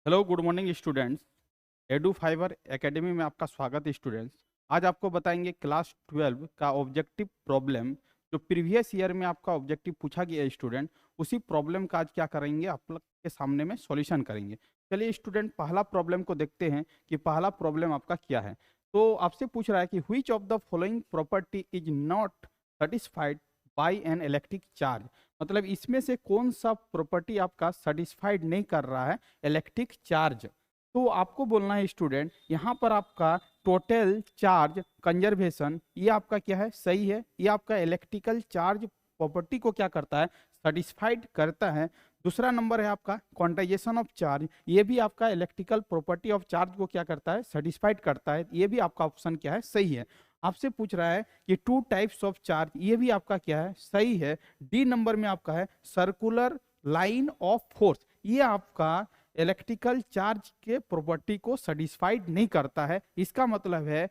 Hello good morning students. Edu fibre academy में आपका स्वागत है स्टूडेंट्स। आज आपको बताएंगे क्लास 12 का ऑब्जेक्टिव प्रॉब्लम। जो प्रीवियस ईयर में आपका ऑब्जेक्टिव पूछा गया है स्टूडेंट, उसी प्रॉब्लम का आज क्या करेंगे, आप लोग के सामने में सॉल्यूशन करेंगे। चलिए स्टूडेंट, पहला प्रॉब्लम को देखते हैं कि पहला प्रॉब्लम आपका क्या है। तो आपसे पूछ रहा है कि which of the following property is not satisfied bye an electric charge. मतलब इसमें से कौन सा प्रॉपर्टी आपका सेटिस्फाइड नहीं कर रहा है इलेक्ट्रिक चार्ज। तो आपको बोलना है स्टूडेंट, यहाँ पर आपका टोटल चार्ज कंजर्वेशन ये आपका क्या है, सही है। ये आपका इलेक्ट्रिकल चार्ज प्रॉपर्टी को क्या करता है, सेटिस्फाइड करता है। दूसरा नंबर है आपका क्वांटाइजेशन ऑफ चार्ज, ये भी आपका इलेक्ट्रिकल प्रॉपर्टी ऑफ चार्ज को क्या करता है, सेटिस्फाइड करता है। ये भी आपका ऑप्शन क्या है, सही है। आपसे पूछ रहा है कि टू टाइप्स ऑफ चार्ज, ये भी आपका क्या है, सही है। डी नंबर में आपका है सर्कुलर लाइन ऑफ फोर्स, ये आपका इलेक्ट्रिकल चार्ज के प्रॉपर्टी को सेटिस्फाइड नहीं करता है। इसका मतलब है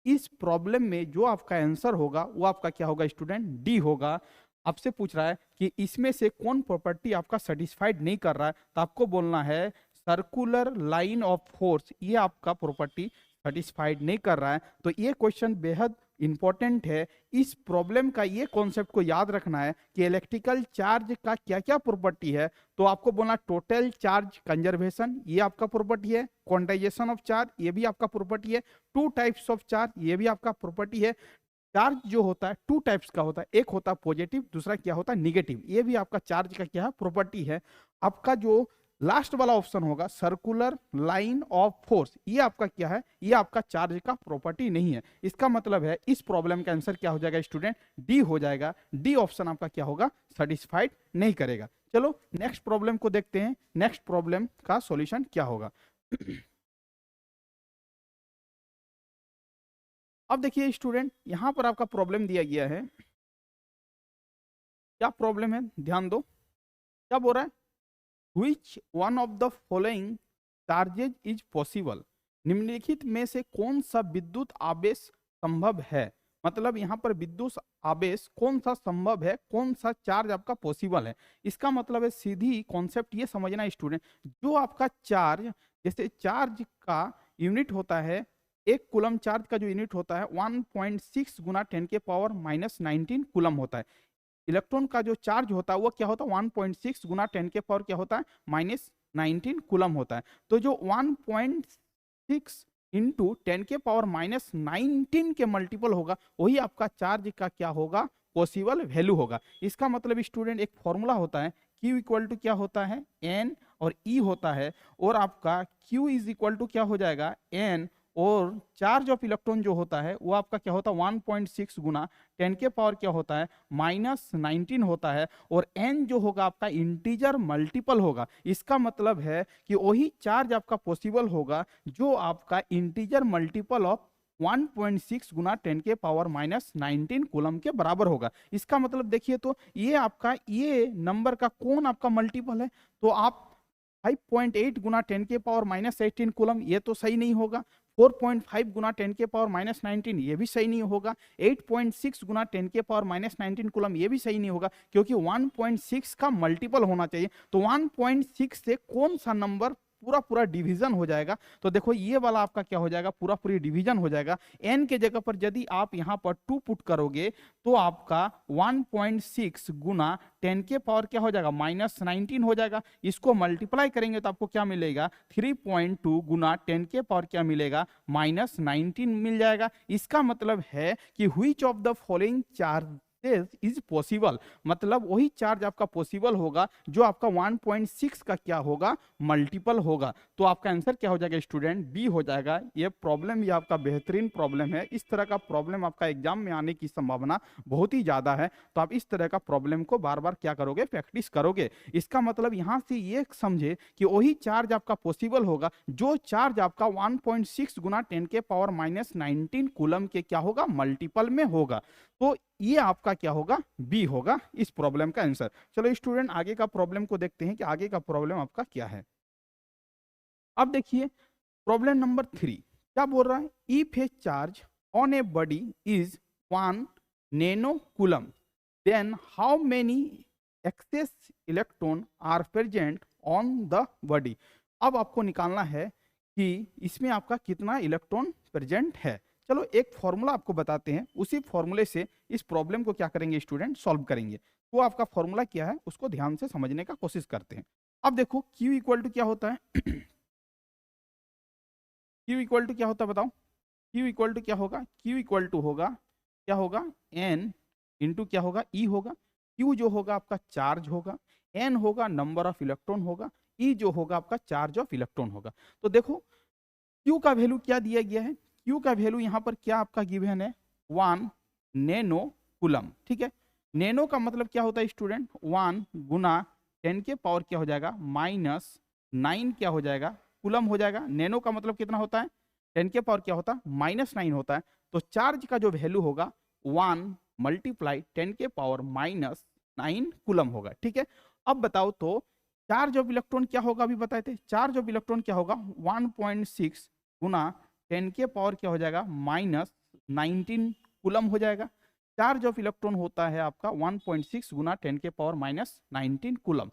इस प्रॉब्लम में जो आपका आंसर होगा वो आपका क्या होगा स्टूडेंट, डी होगा। आपसे पूछ रहा है कि इसमें से कौन प्रॉपर्टी आपका सेटिस्फाइड नहीं कर रहा है, तो आपको बोलना है सर्कुलर लाइन ऑफ फोर्स, ये आपका प्रॉपर्टी सेटिस्फाइड नहीं कर रहा है। तो ये क्वेश्चन बेहद इंपॉर्टेंट है। इस प्रॉब्लम का ये कॉन्सेप्ट को याद रखना है कि इलेक्ट्रिकल चार्ज का क्या क्या प्रॉपर्टी है। तो आपको बोलना टोटल चार्ज कंजर्वेशन, ये आपका प्रॉपर्टी है। क्वांटाइजेशन ऑफ चार्ज, ये भी आपका प्रॉपर्टी है। टू टाइप्स ऑफ चार्ज, ये भी आपका प्रॉपर्टी है। चार्ज जो होता है टू टाइप्स का होता है, एक होता है पॉजिटिव, दूसरा क्या होता है, निगेटिव। ये भी आपका चार्ज का क्या है, प्रॉपर्टी है। आपका जो लास्ट वाला ऑप्शन होगा सर्कुलर लाइन ऑफ फोर्स, ये आपका क्या है, ये आपका चार्ज का प्रॉपर्टी नहीं है। इसका मतलब है इस प्रॉब्लम का आंसर क्या हो जाएगा स्टूडेंट, डी हो जाएगा। डी ऑप्शन आपका क्या होगा, सेटिस्फाइड नहीं करेगा। चलो नेक्स्ट प्रॉब्लम को देखते हैं, नेक्स्ट प्रॉब्लम का सॉल्यूशन क्या होगा। अब देखिए स्टूडेंट, यहां पर आपका प्रॉब्लम दिया गया है। क्या प्रॉब्लम है, ध्यान दो। क्या बोल रहा है, which one of the following charges is possible. निम्नलिखित में से कौन सा विद्युत आवेश संभव है। मतलब यहाँ पर विद्युत आवेश कौन सा संभव है, कौन सा चार्ज आपका पॉसिबल है। इसका मतलब है सीधी कॉन्सेप्ट ये समझना स्टूडेंट, जो आपका चार्ज, जैसे चार्ज का यूनिट होता है, एक कूलम चार्ज का जो यूनिट होता है 1.6 गुना 10⁻⁻19 कूलम होता है। इलेक्ट्रॉन का जो चार्ज होता है वो क्या होता है, 1.6 गुना 10⁻⁻ क्या होता है, -19 कूलम होता है। तो जो 1.6 इंटू 10⁻⁻19 के मल्टीपल होगा, वही आपका चार्ज का क्या होगा, पॉसिबल वैल्यू होगा। इसका मतलब स्टूडेंट एक फॉर्मूला होता है, Q इक्वल टू क्या होता है, N और E होता है। और आपका Q इज इक्वल टू क्या हो जाएगा, N, और चार्ज ऑफ इलेक्ट्रॉन जो होता है वो आपका क्या होता है, 1.6 गुना 10⁻⁻ क्या होता है, -19 होता है। और n जो होगा आपका इंटीजर मल्टीपल होगा। इसका मतलब है कि वही चार्ज आपका पॉसिबल होगा जो आपका integer multiple of 1.6 Guna 10⁻⁻19 coulomb के बराबर होगा। इसका मतलब देखिए, तो ये आपका ये नंबर का कौन आपका मल्टीपल है। तो आप 5.8 गुना 10⁻⁻18 कूलम, ये तो सही नहीं होगा। 4.5 गुना 10⁻⁻19 ये भी सही नहीं होगा। 8.6 गुना 10⁻⁻19 कूलम ये भी सही नहीं होगा, क्योंकि 1.6 का मल्टीपल होना चाहिए। तो 1.6 से कौन सा नंबर पूरा पूरा डिवीजन हो जाएगा। तो देखो ये वाला आपका क्या हो जाएगा, पूरा पूरी डिवीजन हो जाएगा। n के जगह पर यदि आप यहाँ पर 2 पुट करोगे तो आपका 1.6 गुना 10⁻⁻ क्या हो जाएगा, -19 हो जाएगा। इसको मल्टीप्लाई करेंगे तो आपको क्या मिलेगा, 3.2 गुना 10⁻⁻ क्या मिलेगा, -19 मिल जाएगा। इसका मतलब है कि which of the following charge is possible, मतलब वही चार्ज आपका पॉसिबल होगा जो आपका 1.6 का क्या होगा, मल्टीपल होगा। तो आपका आंसर क्या हो जाएगा स्टूडेंट, बी हो जाएगा। ये प्रॉब्लम ये आपका बेहतरीन प्रॉब्लम है। इस तरह का प्रॉब्लम आपका एग्जाम में आने की संभावना बहुत ही ज्यादा है। तो आप इस तरह का प्रॉब्लम को बार बार क्या करोगे, प्रैक्टिस करोगे। इसका मतलब यहां से ये समझे कि वही चार्ज आपका पॉसिबल होगा जो चार्ज आपका 1.6 गुना 10⁻⁻19 कूलम के क्या होगा, मल्टीपल में होगा। तो ये आपका क्या होगा, बी होगा इस प्रॉब्लम का आंसर। चलो स्टूडेंट आगे का प्रॉब्लम को देखते हैं कि आगे का प्रॉब्लम आपका क्या है। अब देखिए प्रॉब्लम नंबर 3 क्या बोल रहा है, if a charge on a body is 1 nano coulomb, then how many excess electron are present on the body. अब आपको निकालना है कि इसमें आपका कितना इलेक्ट्रॉन प्रेजेंट है। चलो एक फॉर्मूला आपको बताते हैं, उसी फॉर्मूले से इस प्रॉब्लम को क्या करेंगे स्टूडेंट, सॉल्व करेंगे। तो आपका फॉर्मूला क्या है उसको ध्यान से समझने का कोशिश करते हैं। अब देखो Q इक्वल टू क्या होता है Q इक्वल टू क्या होता है बताओ। Q इक्वल टू क्या होगा, Q इक्वल टू होगा क्या होगा, N इंटू क्या होगा, E होगा। Q जो होगा आपका चार्ज होगा, N होगा नंबर ऑफ इलेक्ट्रॉन होगा, E जो होगा आपका चार्ज ऑफ इलेक्ट्रॉन होगा। तो देखो Q का वैल्यू क्या दिया गया है, Q का वैल्यू यहाँ पर क्या आपका गिवन है, 1 नैनो कूलम। ठीक है, नैनो का मतलब क्या होता है स्टूडेंट, 1 गुना 10 के पावर क्या हो जाएगा -9 क्या हो जाएगा कूलम हो जाएगा। नैनो का मतलब कितना होता है, 10 के पावर क्या होता है -9 होता है। तो चार्ज का जो वैल्यू होगा 1 मल्टीप्लाई 10 के पावर -9 कूलम होगा। ठीक है, अब बताओ तो चार्ज ऑफ इलेक्ट्रॉन क्या होगा, अभी बताए थे। चार्ज ऑफ इलेक्ट्रॉन क्या होगा 1.6 गुना 10 के पावर क्या हो जाएगा -19 कूलम हो जाएगा। चार्ज ऑफ इलेक्ट्रॉन होता है आपका 1.6 गुना 10 के पावर -19 कूलम।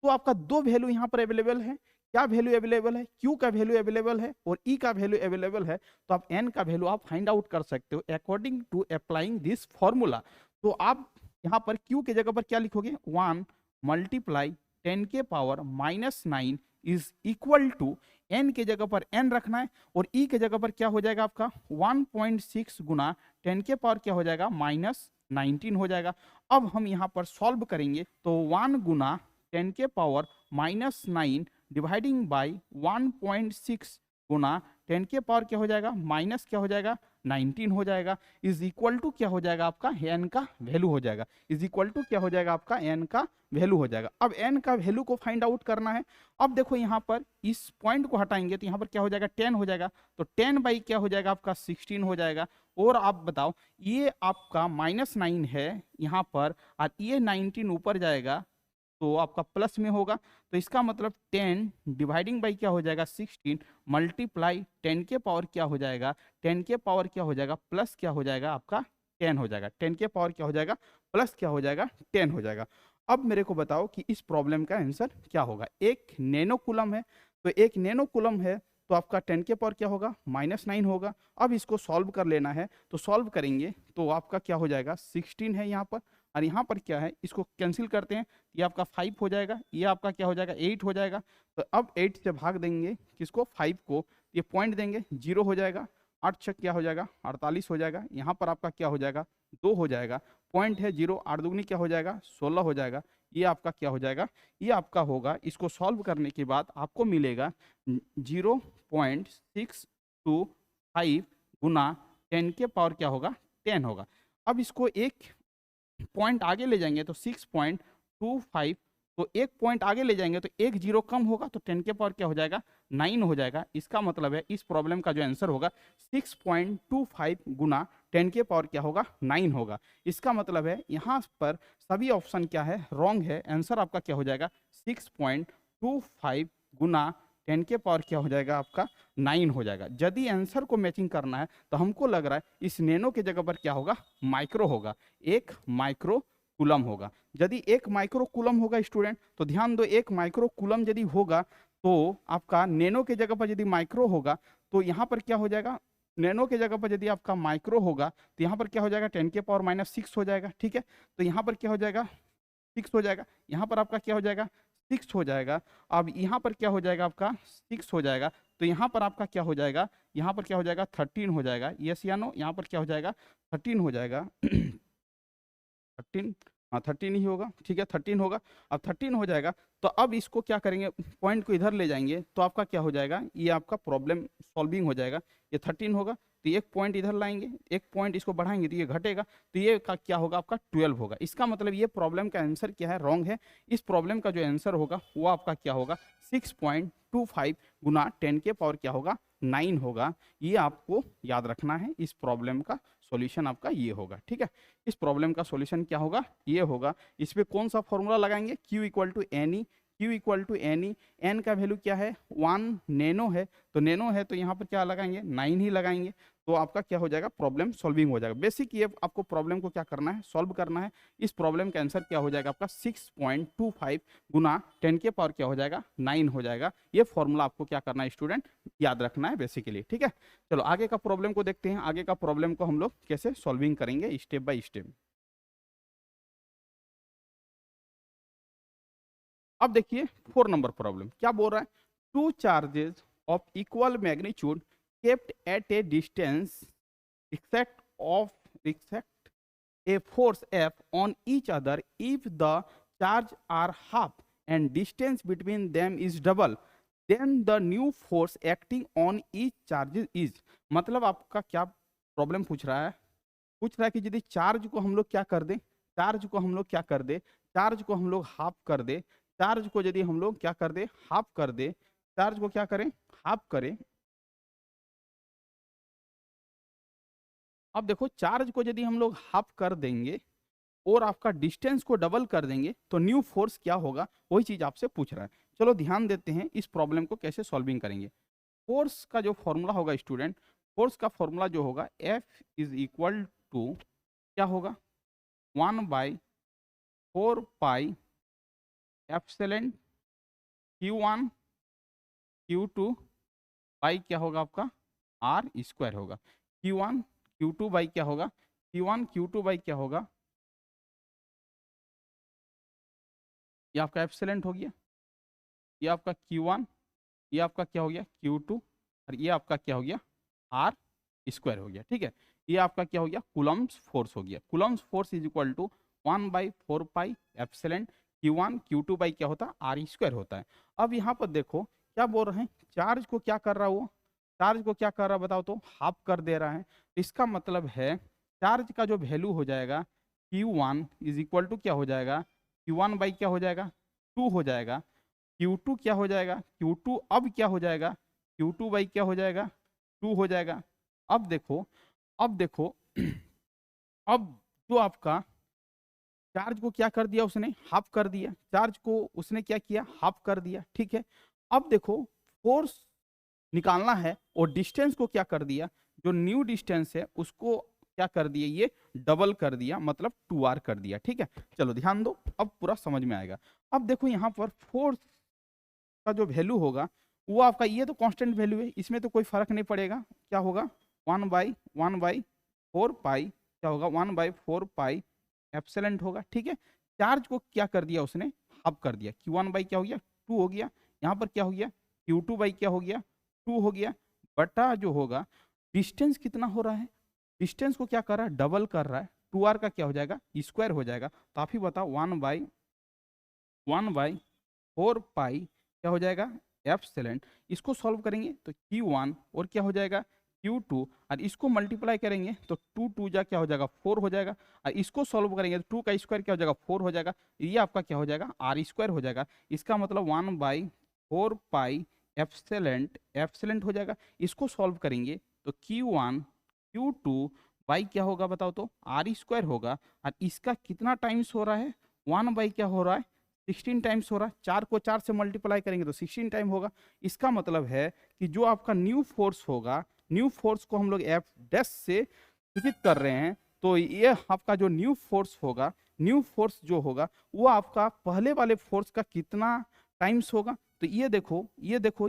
तो आपका दो वैल्यू यहाँ पर अवेलेबल है। क्या वैल्यू अवेलेबल है, Q का वैल्यू अवेलेबल है और E का वैल्यू अवेलेबल है। तो आप N का वैल्यू आप फाइंड आउट कर सकते हो according to applying this formula. तो आप यहाँ पर Q के जगह पर क्या लिखोगे, 1 मल्टीप्लाई 10 के power -9 is equal to, N के जगह पर N रखना है और E के जगह पर क्या हो जाएगा आपका 1.6 गुना 10 के पावर क्या हो जाएगा -19 हो जाएगा। अब हम यहाँ पर सॉल्व करेंगे तो 1 गुना 10 के पावर -9 डिवाइडिंग बाई 1.6 गुना 10 के पावर क्या हो जाएगा माइनस क्या हो जाएगा 19 हो जाएगा, इज इक्वल टू क्या हो जाएगा आपका n का वैल्यू हो जाएगा, इज इक्वल टू क्या हो जाएगा आपका n का वैल्यू हो जाएगा। अब n का वैल्यू को फाइंड आउट करना है। अब देखो यहाँ पर इस पॉइंट को हटाएंगे तो यहाँ पर क्या हो जाएगा 10 हो जाएगा। तो 10 बाई क्या हो जाएगा आपका 16 हो जाएगा। और आप बताओ ये आपका -9 है यहाँ पर और ये 19 ऊपर जाएगा तो आपका प्लस में होगा। तो इसका मतलब 10 डिवाइडिंग बाई क्या हो जाएगा 16 मल्टीप्लाई 10 के पावर क्या हो जाएगा 10 के पावर क्या हो जाएगा प्लस क्या हो जाएगा आपका 10 हो जाएगा। 10 के पावर क्या हो जाएगा प्लस क्या हो जाएगा 10 हो जाएगा। अब मेरे को बताओ कि इस प्रॉब्लम का आंसर क्या होगा। एक नैनो कूलम है, तो एक नैनो कूलम है तो आपका 10 के पावर क्या होगा -9 होगा। अब इसको सॉल्व कर लेना है, तो सॉल्व करेंगे तो आपका क्या हो जाएगा 16 है यहाँ पर और यहाँ पर क्या है, इसको कैंसिल करते हैं, ये आपका 5 हो जाएगा, ये आपका क्या हो जाएगा 8 हो जाएगा। तो अब 8 से भाग देंगे किसको 5 को, ये पॉइंट देंगे 0 हो जाएगा। 8 छक क्या हो जाएगा 48 हो जाएगा। यहाँ पर आपका क्या हो जाएगा 2 हो जाएगा, पॉइंट है 0, 8 दुगनी क्या हो जाएगा 16 हो जाएगा। ये आपका क्या हो जाएगा, ये आपका होगा। इसको सॉल्व करने के बाद आपको मिलेगा 0.625 गुना 10 के पावर क्या होगा 10 होगा। अब इसको एक पॉइंट आगे ले जाएंगे तो 6.25, तो एक पॉइंट आगे ले जाएंगे तो एक जीरो कम होगा तो 10 के पावर क्या हो जाएगा 9 हो जाएगा। इसका मतलब है इस प्रॉब्लम का जो आंसर होगा 6.25 गुना 10 के पावर क्या होगा 9 होगा। इसका मतलब है यहाँ पर सभी ऑप्शन क्या है रॉन्ग है। आंसर आपका क्या हो जाएगा 6.25 गुना 10 के पावर क्या हो जाएगा आपका 9 हो जाएगा। यदि आंसर को मैचिंग करना है तो हमको लग रहा है इस नैनो के जगह पर क्या होगा माइक्रो होगा, एक माइक्रो कूलम होगा। यदि एक माइक्रो कूलम होगा स्टूडेंट तो ध्यान दो, एक माइक्रो कूलम यदि होगा तो आपका नैनो के जगह पर यदि माइक्रो होगा तो यहाँ पर क्या हो जाएगा, नैनो के जगह पर यदि आपका माइक्रो होगा तो यहाँ पर क्या हो जाएगा 10 के पावर -6 हो जाएगा। ठीक है, तो यहाँ पर क्या हो जाएगा 6 हो जाएगा, यहाँ पर आपका क्या हो जाएगा 6 हो जाएगा। अब यहाँ पर क्या हो जाएगा आपका 6 हो जाएगा, तो यहाँ पर आपका क्या हो जाएगा, यहाँ पर क्या हो जाएगा 13 हो जाएगा। यस या नो, यहाँ पर क्या हो जाएगा 13 हो जाएगा 13, हाँ 13 ही होगा। ठीक है 13 होगा। अब 13 हो जाएगा तो अब इसको क्या करेंगे, पॉइंट को इधर ले जाएंगे तो आपका क्या हो जाएगा, ये आपका प्रॉब्लम सॉल्विंग हो जाएगा। ये 13 होगा तो एक पॉइंट इधर लाएंगे, एक पॉइंट इसको बढ़ाएंगे तो ये घटेगा, तो ये का क्या होगा आपका 12 होगा। इसका मतलब ये प्रॉब्लम का आंसर क्या है रॉन्ग है। इस प्रॉब्लम का जो आंसर होगा वो आपका क्या होगा 6.25 गुना 10 के पावर क्या होगा 9 होगा। ये आपको याद रखना है, इस प्रॉब्लम का सॉल्यूशन आपका ये होगा। ठीक है, इस प्रॉब्लम का सॉल्यूशन क्या होगा ये होगा। इस पे कौन सा फॉर्मूला लगाएंगे, Q equal to N E, Q equal to N E, N का वैल्यू क्या है 1 नैनो है, तो नैनो है तो यहाँ पर क्या लगाएंगे 9 ही लगाएंगे, तो आपका क्या हो जाएगा प्रॉब्लम सॉल्विंग हो जाएगा। बेसिक ये आपको प्रॉब्लम को क्या करना है सॉल्व करना है। इस प्रॉब्लम का आंसर क्या हो जाएगा आपका 6.25 गुना 10 के पावर क्या हो जाएगा 9 हो जाएगा। ये फॉर्मूला आपको क्या करना है स्टूडेंट याद रखना है बेसिकली, ठीक है। चलो आगे का प्रॉब्लम को देखते हैं, आगे का प्रॉब्लम को हम लोग कैसे सॉल्विंग करेंगे स्टेप बाय स्टेप। अब देखिए 4 नंबर प्रॉब्लम क्या बोल रहा है, two charges of equal magnitude kept at A distance except a force F on each other if the charge are half and distance between them is double, then the new force acting on each charge is। मतलब आपका क्या problem पूछ रहा है, पूछ रहा है कि यदि चार्ज को हम लोग क्या कर दें, चार्ज को हम लोग क्या कर दे, चार्ज को हम लोग हाफ कर दे, चार्ज को यदि हम लोग क्या कर दे हाफ कर दे, चार्ज को क्या करें हाफ करें। अब देखो चार्ज को यदि हम लोग हाफ कर देंगे और आपका डिस्टेंस को डबल कर देंगे तो न्यू फोर्स क्या होगा, वही चीज आपसे पूछ रहा है। चलो ध्यान देते हैं इस प्रॉब्लम को कैसे सॉल्विंग करेंगे। फोर्स का जो फॉर्मूला होगा स्टूडेंट, फोर्स का फॉर्मूला जो होगा F इज इक्वल टू क्या होगा 1/4 एप्सिलॉन Q1 Q2 बाई क्या होगा आपका R स्क्वायर होगा। Q1 Q2 बाई क्या होगा, Q1 Q2 बाई क्या होगा, ये आपका एप्सिलॉन हो गया, ये आपका Q1, ये आपका क्या हो गया Q2 और ये आपका क्या हो गया R स्क्वायर हो गया, ठीक है। ये आपका क्या हो गया कूलम्ब्स फोर्स हो गया। Coulomb's force is equal to 1/4 pi epsilon Q1 Q2 by क्या होता है R स्क्वायर होता है। अब यहाँ पर देखो क्या बोल रहे हैं, चार्ज को क्या कर रहा है वो, चार्ज को क्या कर रहा है बताओ तो हाफ कर दे रहा है। इसका मतलब है चार्ज का जो वैल्यू हो जाएगा Q1 इज इक्वल टू क्या हो जाएगा Q1 बाई क्या हो जाएगा 2 हो जाएगा, Q2 क्या हो जाएगा Q2 अब क्या हो जाएगा Q2 बाई क्या हो जाएगा 2 हो जाएगा। अब देखो अब देखो अब जो आपका चार्ज को क्या कर दिया उसने हाफ कर दिया, चार्ज को उसने क्या किया हाफ कर दिया, ठीक है। अब देखो फोर्स निकालना है और डिस्टेंस को क्या कर दिया, जो न्यू डिस्टेंस है उसको क्या कर दिया ये डबल कर दिया, मतलब 2R कर दिया, ठीक है। चलो ध्यान दो अब पूरा समझ में आएगा। अब देखो यहाँ पर फोर्स का जो वैल्यू होगा वो आपका ये तो कांस्टेंट वैल्यू है, इसमें तो कोई फर्क नहीं पड़ेगा, क्या होगा 1/4 पाई क्या होगा 1/4 पाई एप्सिलॉन होगा, ठीक है। चार्ज को क्या कर दिया उसने हाफ कर दिया, Q1 बाई क्या हो गया 2 हो गया, यहाँ पर क्या हो गया Q2 बाई क्या हो गया 2 हो गया, बटा जो होगा डिस्टेंस कितना हो रहा है, डिस्टेंस को क्या कर रहा है डबल कर रहा है, 2R का क्या हो जाएगा स्क्वायर हो जाएगा। तो आप ही बताओ 1/4 पाई क्या हो जाएगा एप्सिलॉन, इसको सॉल्व करेंगे तो Q1 और क्या हो जाएगा Q2 और इसको मल्टीप्लाई करेंगे तो 2 2 जा क्या हो जाएगा 4 हो जाएगा, और इसको सॉल्व करेंगे तो 2 का स्क्वायर क्या हो जाएगा 4 हो जाएगा, ये आपका क्या हो जाएगा R स्क्वायर हो जाएगा। इसका मतलब 1/4 पाई एप्सिलॉन हो जाएगा। इसको सॉल्व करेंगे तो Q1 Q2 बाई क्या होगा बताओ तो R स्क्वायर होगा, और इसका कितना टाइम्स हो रहा है 1 बाई क्या हो रहा है 16 टाइम्स हो रहा है, 4 को 4 से मल्टीप्लाई करेंगे तो 16 टाइम होगा। इसका मतलब है कि जो आपका न्यू फोर्स होगा, न्यू फोर्स को हम लोग F डैश से सूचित कर रहे हैं, तो ये आपका जो न्यू फोर्स होगा, न्यू फोर्स जो होगा वो आपका पहले वाले फोर्स का कितना टाइम्स होगा। तो ये देखो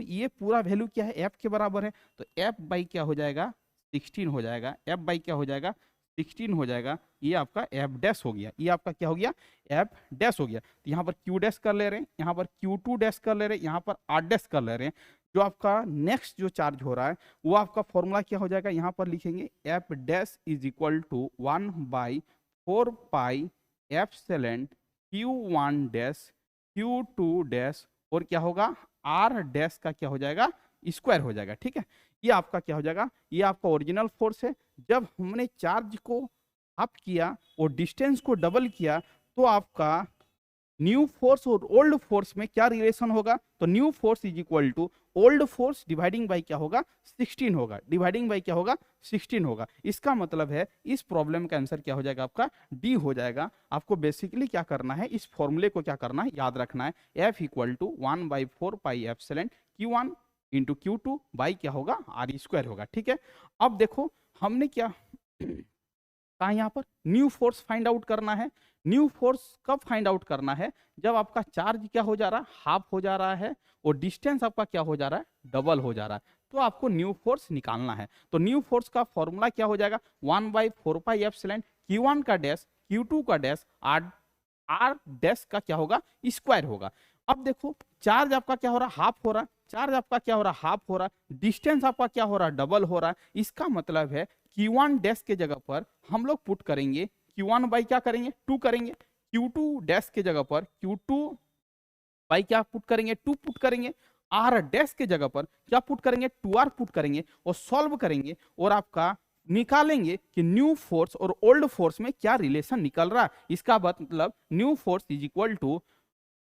ये पूरा वैल्यू क्या है F के बराबर है, तो F बाई क्या हो जाएगा 16 हो जाएगा, F बाई क्या हो जाएगा 16 हो जाएगा, ये आपका F डैश हो गया, ये आपका क्या हो गया F डैश हो गया। तो यहाँ पर Q डैश कर ले रहे हैं, यहाँ पर Q2 डैश कर ले रहे हैं, यहाँ पर R डैश कर ले रहे हैं। जो आपका नेक्स्ट जो चार्ज हो रहा है वो आपका फॉर्मूला क्या हो जाएगा, यहाँ पर लिखेंगे F dash is equal to 1/4 pi epsilon Q1 dash Q2 dash और क्या होगा R डैश का क्या हो जाएगा स्क्वायर हो जाएगा, ठीक है। ये आपका क्या हो जाएगा, ये आपका ओरिजिनल फोर्स है। जब हमने चार्ज को हाफ किया और डिस्टेंस को डबल किया तो आपका न्यू फोर्स और ओल्ड फोर्स में क्या रिलेशन होगा, तो new force is equal to old force dividing by क्या होगा, 16 होगा, डिवाइडिंग बाई क्या होगा, 16 होगा। इसका मतलब है इस प्रॉब्लम का आंसर क्या हो जाएगा आपका, डी हो जाएगा। आपको बेसिकली क्या करना है, इस फॉर्मूले को क्या करना है, याद रखना है। F equal to 1/4 pi epsilon Q1 into Q2 by क्या होगा, आर स्क्वायर होगा। ठीक है, अब देखो हमने क्या कहा, यहाँ पर न्यू फोर्स फाइंड आउट करना है। न्यू फोर्स कब फाइंड आउट करना है, जब आपका चार्ज क्या हो जा रहा है, हाफ हो जा रहा है, और डिस्टेंस आपका क्या हो जा रहा है, डबल हो जा रहा है, तो आपको न्यू फोर्स निकालना है। तो न्यू फोर्स का फॉर्मूला क्या हो जाएगा, 1/4 पाई एप्सिलॉन Q1 का डैश Q2 का डैश आर डैश का क्या होगा, स्क्वायर होगा। अब देखो चार्ज आपका क्या हो रहा है, हाफ हो रहा है, चार्ज आपका क्या हो रहा है, हाफ हो रहा है, डिस्टेंस आपका क्या हो रहा है, डबल हो रहा है। इसका मतलब है Q1 डैश के जगह पर हम लोग पुट करेंगे Q1 बाई क्या करेंगे, 2 करेंगे। Q2 डैश के जगह पर Q2 बाई क्या पुट करेंगे, 2 पुट करेंगे। आर डैश के जगह पर क्या पुट करेंगे, 2R पुट करेंगे और सॉल्व करेंगे, और आपका निकालेंगे कि न्यू फोर्स और ओल्ड फोर्स में क्या रिलेशन निकल रहा है। इसका मतलब new force is equal to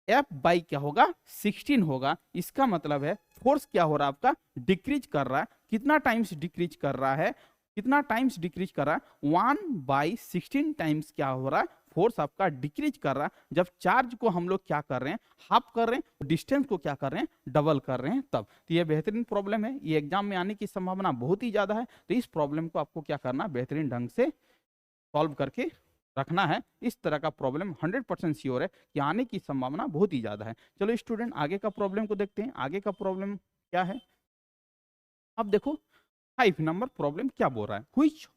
F by क्या होगा, 16 होगा। इसका मतलब है फोर्स क्या हो रहा है आपका, डिक्रीज कर रहा है। कितना टाइम्स डिक्रीज कर रहा है, कितना टाइम्स डिक्रीज कर रहा है, 1/16 टाइम्स क्या हो रहा है, फोर्स आपका डिक्रीज कर रहा है। जब चार्ज को हम लोग क्या कर रहे हैं, हाफ कर रहे हैं, डिस्टेंस को क्या कर रहे हैं, डबल कर रहे हैं तब। तो ये बेहतरीन प्रॉब्लम है, ये एग्जाम में आने की संभावना बहुत ही ज्यादा है। तो इस प्रॉब्लम को आपको क्या करना, बेहतरीन ढंग से सॉल्व करके रखना है। इस तरह का प्रॉब्लम 100% श्योर है कि आने की संभावना बहुत ही ज्यादा है। चलो स्टूडेंट आगे का प्रॉब्लम को देखते हैं, आगे का प्रॉब्लम क्या है। अब देखो 5 नंबर प्रॉब्लम क्या बोल रहा है, which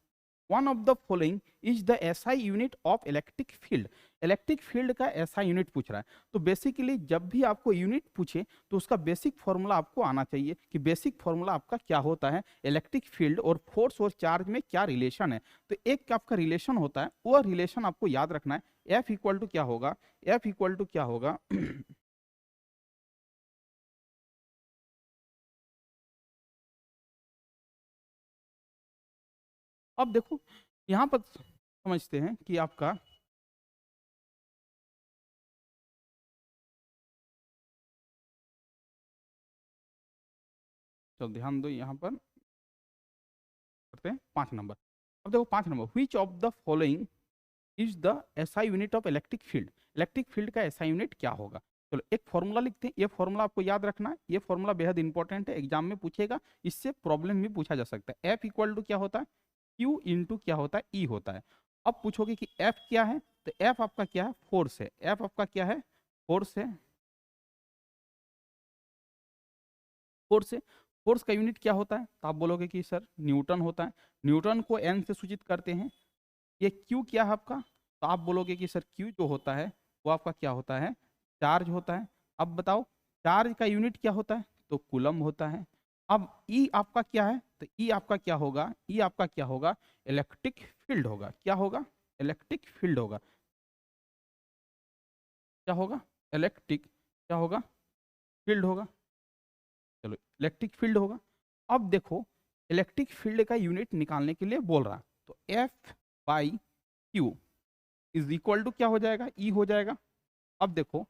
one of the following is the SI unit of electric field. Electric field का एसआई यूनिट पूछ रहा है। तो बेसिकली जब भी आपको यूनिट पूछे तो उसका बेसिक फॉर्मूला आपको आना चाहिए कि बेसिक फॉर्मूला आपका क्या होता है, इलेक्ट्रिक फील्ड और फोर्स और चार्ज में क्या रिलेशन है। तो एक आपका रिलेशन होता है, वो रिलेशन आपको याद रखना है। एफ इक्वल टू क्या होगा, एफ इक्वल टू क्या होगा अब देखो यहाँ पर समझते हैं कि आपका चलो ध्यान दो, यहाँ पर करते हैं 5 नंबर। अब देखो 5 number, which of the following is the SI unit of electric field. Electric field का एसआई यूनिट क्या होगा। चलो एक फॉर्मूला लिखते हैं, ये फॉर्मूला आपको याद रखना है। ये फॉर्मूला बेहद इंपॉर्टेंट है, एग्जाम में पूछेगा, इससे प्रॉब्लम भी पूछा जा सकता है। एफ इक्वल टू क्या होता है, क्यू इंटू क्या होता है, ई होता है। अब पूछोगे कि एफ क्या है, तो एफ आपका क्या है, फोर्स है। एफ आपका क्या है, फोर्स है, फोर्स है। फोर्स का यूनिट क्या होता है, तो आप बोलोगे कि सर न्यूटन होता है। न्यूटन को एन से सूचित करते हैं। ये क्यू क्या है आपका, तो आप बोलोगे कि सर क्यू जो होता है वो आपका क्या होता है, चार्ज होता है। अब बताओ चार्ज का यूनिट क्या होता है, तो कूलम होता है। अब ई आपका क्या है, तो ई आपका क्या होगा, ई आपका क्या होगा, इलेक्ट्रिक फील्ड होगा। क्या होगा, इलेक्ट्रिक फील्ड होगा। क्या होगा, इलेक्ट्रिक क्या होगा, फील्ड होगा। चलो इलेक्ट्रिक फील्ड होगा। अब देखो इलेक्ट्रिक फील्ड का यूनिट निकालने के लिए बोल रहा, तो F by Q is equal to क्या हो जाएगा, ई हो जाएगा। अब देखो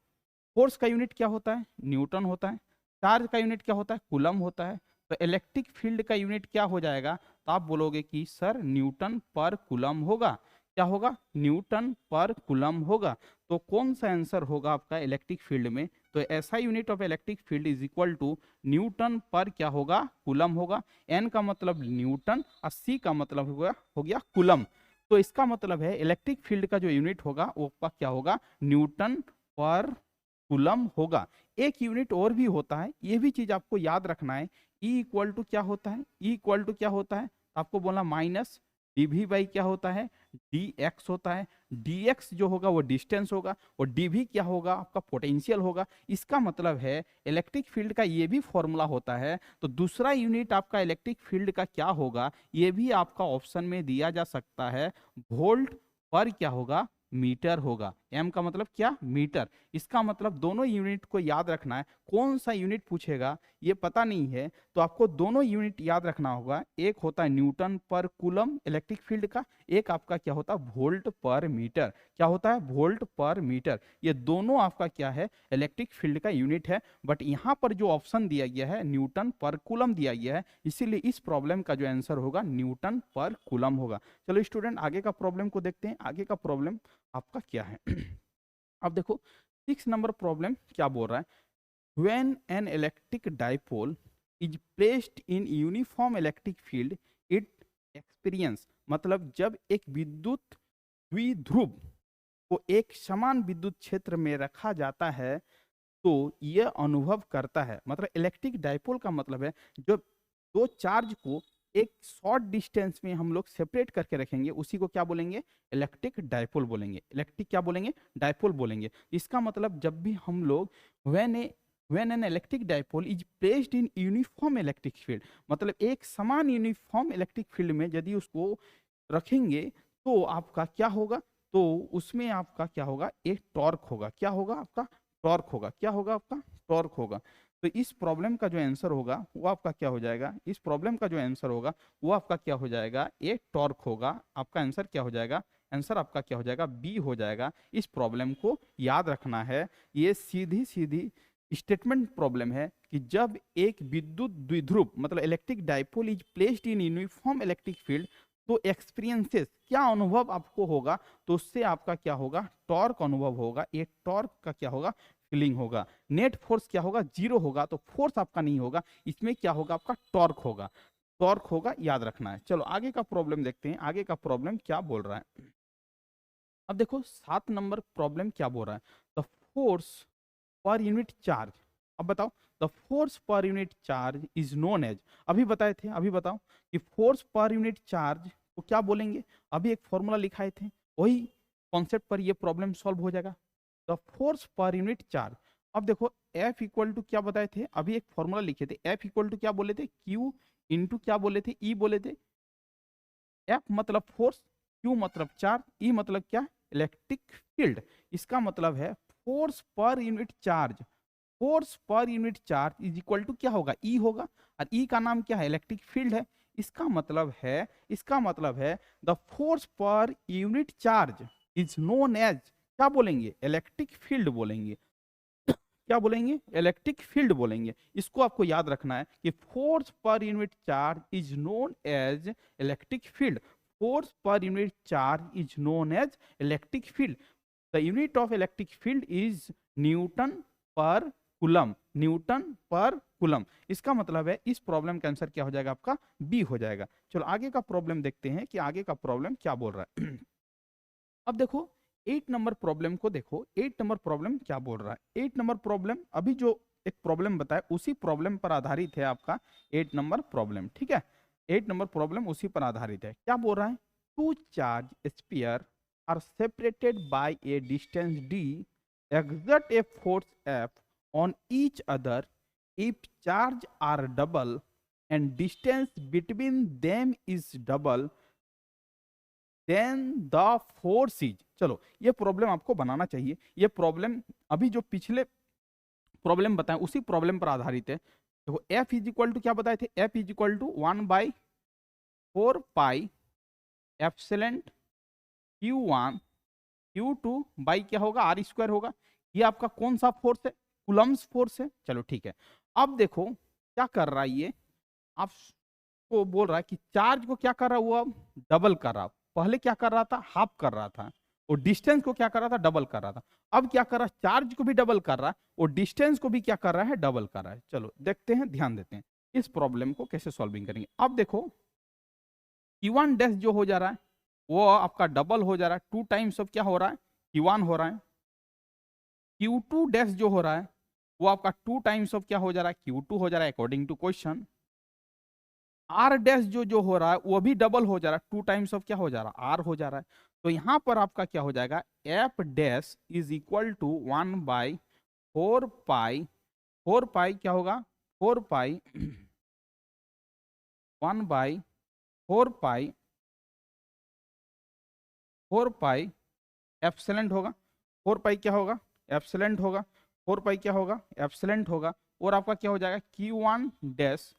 फोर्स का यूनिट क्या होता है, न्यूटन होता है। चार्ज का यूनिट क्या होता है, कूलम होता है। तो इलेक्ट्रिक फील्ड का यूनिट क्या हो जाएगा, तो आप बोलोगे कि सर न्यूटन पर कूलम होगा। क्या होगा, न्यूटन पर कूलम होगा। तो कौन सा आंसर होगा आपका इलेक्ट्रिक फील्ड में, तो ऐसा unit of electric field is equal to newton per क्या होगा, कूलम होगा। एन का मतलब न्यूटन और सी का मतलब हो गया कूलम। तो इसका मतलब है इलेक्ट्रिक फील्ड का जो यूनिट होगा वो क्या होगा, न्यूटन पर कूलम होगा। एक यूनिट और भी होता है, ये भी चीज आपको याद रखना है। ई इक्वल टू क्या होता है, ई इक्वल टू क्या होता है, आपको बोलना माइनस डीवी बाई क्या होता है, डी एक्स होता है। डी एक्स जो होगा वो डिस्टेंस होगा, और डीवी क्या होगा, आपका पोटेंशियल होगा। इसका मतलब है इलेक्ट्रिक फील्ड का ये भी फॉर्मूला होता है। तो दूसरा यूनिट आपका इलेक्ट्रिक फील्ड का क्या होगा, ये भी आपका ऑप्शन में दिया जा सकता है, वोल्ट पर क्या होगा, मीटर होगा। m का मतलब क्या, मीटर। इसका मतलब दोनों यूनिट को याद रखना है। कौन सा यूनिट पूछेगा ये पता नहीं है, तो आपको दोनों यूनिट याद रखना होगा। एक होता है Newton per coulomb electric field का, एक आपका क्या होता है वोल्ट पर मीटर। क्या होता है, वोल्ट पर मीटर। ये दोनों आपका क्या है, इलेक्ट्रिक फील्ड का यूनिट है। बट यहाँ पर जो ऑप्शन दिया गया है न्यूटन पर कूलम दिया गया है, इसीलिए इस प्रॉब्लम का जो आंसर होगा न्यूटन पर कूलम होगा। चलो स्टूडेंट आगे का प्रॉब्लम को देखते हैं। आगे का प्रॉब्लम आपका क्या है। अब देखो 6 नंबर प्रॉब्लम क्या बोल रहा है। When an electric dipole is placed in uniform electric field, it experience, मतलब जब एक विद्युत द्विध्रुव को एक समान विद्युत क्षेत्र में रखा जाता है तो यह अनुभव करता है। मतलब इलेक्ट्रिक डाइपोल का मतलब है जो दो चार्ज को एक शॉर्ट डिस्टेंस में हम लोग सेपरेट करके रखेंगे, उसी को क्या बोलेंगे, इलेक्ट्रिक डाइपोल बोलेंगे। इलेक्ट्रिक क्या बोलेंगे, डाइपोल बोलेंगे। इसका मतलब जब भी हम लोग when an electric dipole is placed in uniform electric field, मतलब एक समान यूनिफॉर्म इलेक्ट्रिक फील्ड में यदि उसको रखेंगे तो आपका क्या होगा, तो उसमें आपका क्या होगा, एक टॉर्क होगा। क्या होगा आपका, टॉर्क होगा। क्या होगा आपका, टॉर्क होगा। तो इस प्रॉब्लम का जो आंसर होगा वो आपका क्या हो जाएगा, इस प्रॉब्लम का जो आंसर होगा वो आपका क्या हो जाएगा, एक टॉर्क होगा। आपका आंसर क्या हो जाएगा, आंसर आपका क्या हो जाएगा, बी हो जाएगा। इस प्रॉब्लम को याद रखना है। ये सीधी सीधी स्टेटमेंट प्रॉब्लम है कि जब एक विद्युत द्विध्रुव मतलब electric dipole is placed in uniform electric field, तो एक्सपीरियंसेस क्या अनुभव आपको होगा, तो उससे आपका क्या होगा, टॉर्क अनुभव होगा। ये टॉर्क का क्या होगा, फीलिंग होगा। नेट फोर्स क्या होगा, जीरो होगा, तो फोर्स आपका नहीं होगा, इसमें क्या होगा आपका टॉर्क होगा। टॉर्क होगा, याद रखना है। चलो आगे का प्रॉब्लम देखते हैं। आगे का प्रॉब्लम क्या बोल रहा है। अब देखो 7 नंबर प्रॉब्लम क्या बोल रहा है। The force per unit charge, अब बताओ, the force per unit charge is known as, अभी बताए थे, अभी बताओ कि फोर्स पर यूनिट चार्ज को क्या बोलेंगे। अभी एक फॉर्मूला लिखाए थे, वही कॉन्सेप्ट पर ये प्रॉब्लम सॉल्व हो जाएगा। The force per unit charge, अब देखो F इक्वल टू क्या बताए थे, अभी एक फॉर्मूला लिखे थे। F इक्वल टू क्या बोले थे, Q इंटू क्या बोले थे, E बोले थे। F मतलब फोर्स, Q मतलब चार्ज, E मतलब क्या, इलेक्ट्रिक फील्ड। इसका मतलब है force per unit charge, force per unit charge is equal to क्या होगा, ई होगा। और ई का नाम क्या है, इलेक्ट्रिक फील्ड है। इसका मतलब है the force per unit charge is known as, क्या बोलेंगे, इलेक्ट्रिक फील्ड बोलेंगे। क्या बोलेंगे, इलेक्ट्रिक फील्ड बोलेंगे। इसको आपको याद रखना है कि force per unit charge is known as electric field. Force per unit charge is known as electric field. The unit of electric field is newton per coulomb, newton per coulomb. इसका मतलब है इस प्रॉब्लम का answer क्या हो जाएगा आपका, B हो जाएगा। चलो आगे का प्रॉब्लम देखते हैं कि आगे का प्रॉब्लम क्या बोल रहा है। अब देखो 8 नंबर प्रॉब्लम को देखो। 8 नंबर प्रॉब्लम क्या बोल रहा है। 8 नंबर प्रॉब्लम अभी जो एक प्रॉब्लम बताया उसी प्रॉब्लम पर आधारित है आपका 8 नंबर प्रॉब्लम, ठीक है। 8 नंबर प्रॉब्लम उसी पर आधारित है। क्या बोल रहा है, two charge sphere are separated by a distance d, exert a force F on each other if charge are double and distance between them is double, then the force is. चलो ये प्रॉब्लम आपको बनाना चाहिए। ये problem अभी जो पिछले problem बताएं उसी प्रॉब्लम पर आधारित है। देखो F इज इक्वल टू क्या बताए थे, F is equal to 1/4 pi epsilon Q1 Q2 by क्या होगा, R स्क्वायर होगा। ये आपका कौन सा फोर्स है, कूलम्स फोर्स है। चलो ठीक है। अब देखो क्या कर रहा है ये, आपको बोल रहा है कि चार्ज को क्या कर रहा है, वो अब डबल कर रहा है। पहले क्या कर रहा था, हाफ कर रहा था। और डिस्टेंस को क्या कर रहा था, डबल कर रहा था। अब क्या कर रहा है, चार्ज को भी डबल कर रहा है और डिस्टेंस को भी क्या कर रहा है, डबल कर रहा है। चलो देखते हैं, ध्यान देते हैं इस प्रॉब्लम को कैसे सॉल्विंग करेंगे। अब देखो Q1 डैश जो हो जा रहा है वो आपका डबल हो जा रहा है, 2 टाइम्स ऑफ क्या हो रहा है, Q1 हो रहा है। Q2 डैश जो हो रहा है वो आपका 2 टाइम्स ऑफ क्या हो जा रहा है, Q2 हो जा रहा है according to question. R dash जो हो रहा है वो भी डबल हो जा रहा है, 2 टाइम्स ऑफ क्या हो जा रहा है, आर हो जा रहा है। तो यहां पर आपका क्या हो जाएगा, F dash is equal to 1/4 pi, 4 pi क्या होगा, 4 पाई 1/4 पाई 4 पाई एप्सिलेंट होगा, 4 पाई क्या होगा, एप्सिलेंट होगा, 4 पाई क्या होगा, एप्सिलेंट होगा, और आपका क्या हो जाएगा Q1 डैश,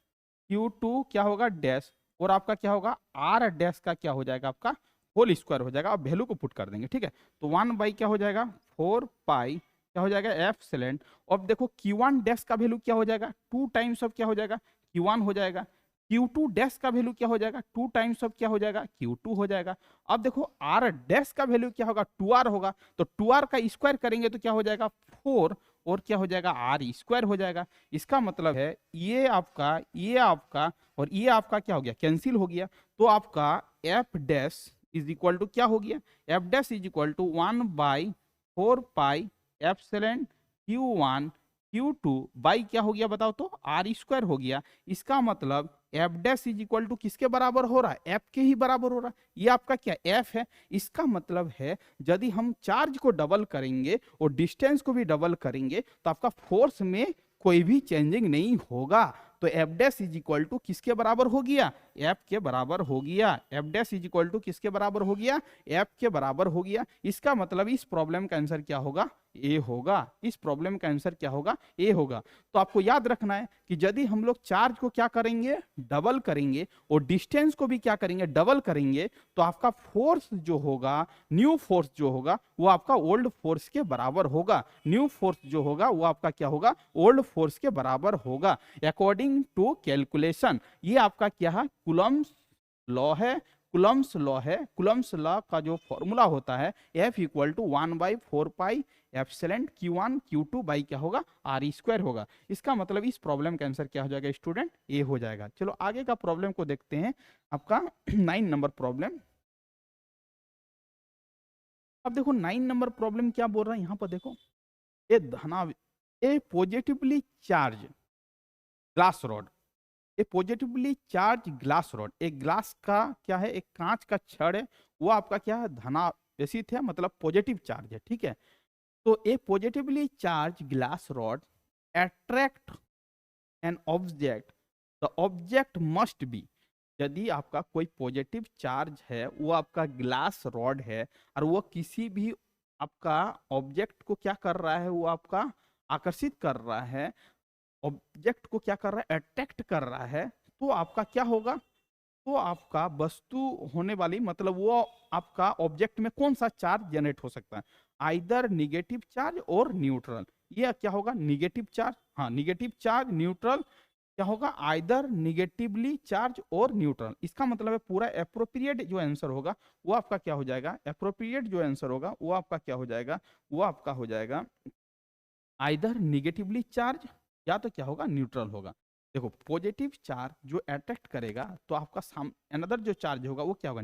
Q2 क्या होगा डैश, और आपका क्या होगा R डैश का क्या हो जाएगा आपका होल स्क्वायर हो जाएगा। आप वैल्यू को पुट कर देंगे, ठीक है। तो 1 बाई क्या हो जाएगा 4 पाई क्या हो जाएगा एप्सिलेंट। अब देखो Q1 डैश का वैल्यू क्या हो जाएगा 2 टाइम्स ऑफ क्या हो जाएगा Q1 हो जाएगा। Q2 डैश का वैल्यू क्या हो जाएगा 2 टाइम्स ऑफ क्या हो जाएगा Q2 हो जाएगा। अब देखो R डैश का वैल्यू क्या होगा 2R होगा, तो 2R का स्क्वायर करेंगे तो क्या हो जाएगा 4, और क्या हो जाएगा R स्क्वायर हो जाएगा। इसका मतलब है ये आपका और ये आपका क्या हो गया कैंसिल हो गया, तो आपका F dash is equal to क्या हो गया, F dash is equal to 1 by 4 pi epsilon Q1 Q2 by क्या हो गया बताओ तो R स्क्वायर हो गया। इसका मतलब F dash is equal to किसके बराबर हो रहा है, एफ के ही बराबर हो रहा है। ये आपका क्या एफ है। इसका मतलब है यदि हम चार्ज को डबल करेंगे और डिस्टेंस को भी डबल करेंगे तो आपका फोर्स में कोई भी चेंजिंग नहीं होगा। तो F dash is equal to किसके बराबर हो गया, एफ के बराबर हो गया। F dash is equal to किसके बराबर हो गया, एफ के बराबर हो गया। इसका मतलब इस प्रॉब्लम का आंसर क्या होगा, ए होगा। इस प्रॉब्लम का आंसर क्या होगा, ए होगा। तो आपको याद रखना है कि यदि हम लोग चार्ज को क्या करेंगे डबल करेंगे और डिस्टेंस को भी क्या करेंगे डबल करेंगे, तो आपका फोर्स जो होगा, न्यू फोर्स जो होगा वो आपका ओल्ड फोर्स के बराबर होगा। न्यू फोर्स जो होगा वो आपका क्या होगा, ओल्ड फोर्स के बराबर होगा अकॉर्डिंग टू कैलकुलेशन। ये आपका क्या है कुलम्स लॉ है। कुलम्स लॉ है। कुलम्स लॉ का जो फॉर्मूला होता है F इक्वल to 1 by 4 pi epsilon Q1 Q2 by क्या होगा R स्क्वायर होगा। इसका मतलब इस प्रॉब्लम का आंसर क्या हो जाएगा स्टूडेंट, ए हो जाएगा। चलो आगे का प्रॉब्लम को देखते हैं, आपका 9 नंबर प्रॉब्लम। अब देखो 9 नंबर प्रॉब्लम क्या बोल रहा है यहाँ पर, देखो ए पॉजिटिवली चार्ज ग्लास रॉड, ए पॉजिटिवली चार्ज ग्लास रॉड, एक ग्लास का क्या है, एक कांच का छड़ है, वो आपका क्या है धनावेशित है, मतलब पॉजिटिव चार्ज है, ठीक है। तो a positively charge glass rod attract an object, the object must be, यदि आपका कोई पॉजिटिव चार्ज है वो आपका ग्लास रॉड है और वो किसी भी आपका ऑब्जेक्ट को क्या कर रहा है, वो आपका आकर्षित कर रहा है, ऑब्जेक्ट को क्या कर रहा है अट्रैक्ट कर रहा है, तो आपका क्या होगा, तो आपका वस्तु होने वाली मतलब वो आपका ऑब्जेक्ट में कौन सा चार्ज जनरेट हो सकता है, आइदर निगेटिव चार्ज और न्यूट्रल। ये क्या होगा निगेटिव चार्ज, हाँ निगेटिव चार्ज न्यूट्रल क्या होगा आइदर निगेटिवली चार्ज और न्यूट्रल। इसका मतलब है पूरा एप्रोप्रिएट जो आंसर होगा वो आपका क्या हो जाएगा, एप्रोप्रिएट जो आंसर होगा वो आपका क्या हो जाएगा, वो आपका हो जाएगा आइदर निगेटिवली चार्ज या तो क्या होगा न्यूट्रल होगा। देखो पॉजिटिव चार्ज जो अट्रैक्ट करेगा तो आपका अनदर जो चार्ज होगा वो क्या होगा